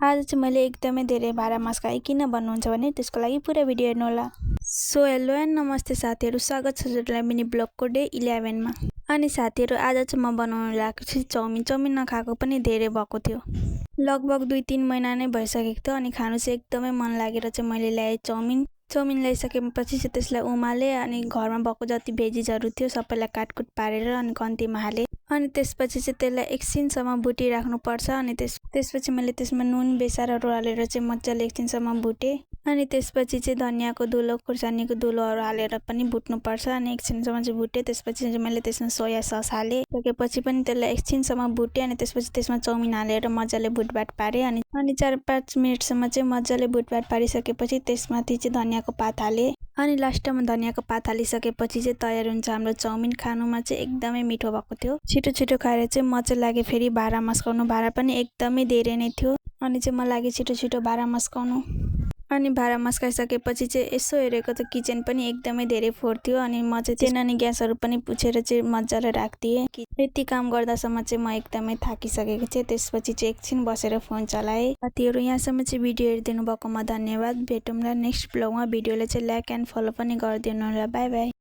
आज चाहिँ मैले एकदमै धेरै भारा मस्काएँ। किन भन्नुहुन्छ भने त्यसको लागि पुरा भिडियो हेर्नु होला। सो हेलो एन्ड नमस्ते साथीहरू, स्वागत छ हजुरलाई मिनी ब्लगको डे 11 मा। अनि साथीहरू आज चाहिँ म बनाउन लागेको छु चाउमिन। चाउमिन नखाएको पनि धेरै भएको थियो, लगभग 2-3 महिना नै भइसकेको थियो। अनि खानु चाहिँ एकदमै मन लागेर चाहिँ मैले ल्याएँ चाउमिन। चाउमिन ल्याइसकेपछि चाहिँ त्यसलाई उमाले अनि घरमा भएको जति भेजिजहरू थियो सबैलाई काटकुट पारेर अनि कन्तीमा हालेँ। अनि त्यसपछि चाहिँ त्यसलाई एकछिनसम्म भुटिराख्नुपर्छ। अनि त्यसपछि मैले त्यसमा नुन बेसारहरू हालेर चाहिँ मजाले एकछिनसम्म भुटेँ। अनि त्यसपछि चाहिँ धनियाको धुलो खुर्सानीको धुलोहरू हालेर पनि भुट्नुपर्छ। अनि एकछिनसम्म चाहिँ भुटेँ। त्यसपछि चाहिँ मैले त्यसमा सोया सस हालेँ। सकेपछि पनि त्यसलाई एकछिनसम्म भुटेँ। अनि त्यसपछि त्यसमा चाउमिन हालेर मजाले भुटभाट पारेँ। अनि 4-5 मिनटसम्म चाहिँ मजाले भुटभाट पारिसकेपछि त्यसमाथि चाहिँ धनियाको पात हालेँ। अनि लास्टमा धनियाको पात हालिसकेपछि चाहिँ तयार हुन्छ हाम्रो चाउमिन। खानुमा चाहिँ एकदमै मिठो भएको थियो। छिटो छिटो खाएर चाहिँ मजा लाग्यो। फेरि भारा मस्काउनु, भारा पनि एकदमै धेरै नै थियो। अनि चाहिँ म लागि छिटो छिटो भारा मस्काउनु। अनि भारा मस्काइसकेपछि चाहिँ यसो हेरेको त किचन पनि एकदमै धेरै फोहोर थियो। अनि म चाहिँ तेनानी ग्यासहरू पनि पुछेर चाहिँ मजाले राखिदिएँ। यति काम गर्दासम्म चाहिँ म एकदमै थाकिसकेको थिएँ। त्यसपछि चाहिँ एकछिन बसेर फोन चलाएँ। साथीहरू यहाँसम्म चाहिँ भिडियो हेरिदिनु भएकोमा धन्यवाद। भेटौँला नेक्स्ट ब्लगमा। भिडियोलाई चाहिँ लाइक एन्ड फलो पनि गरिदिनु होला। By by.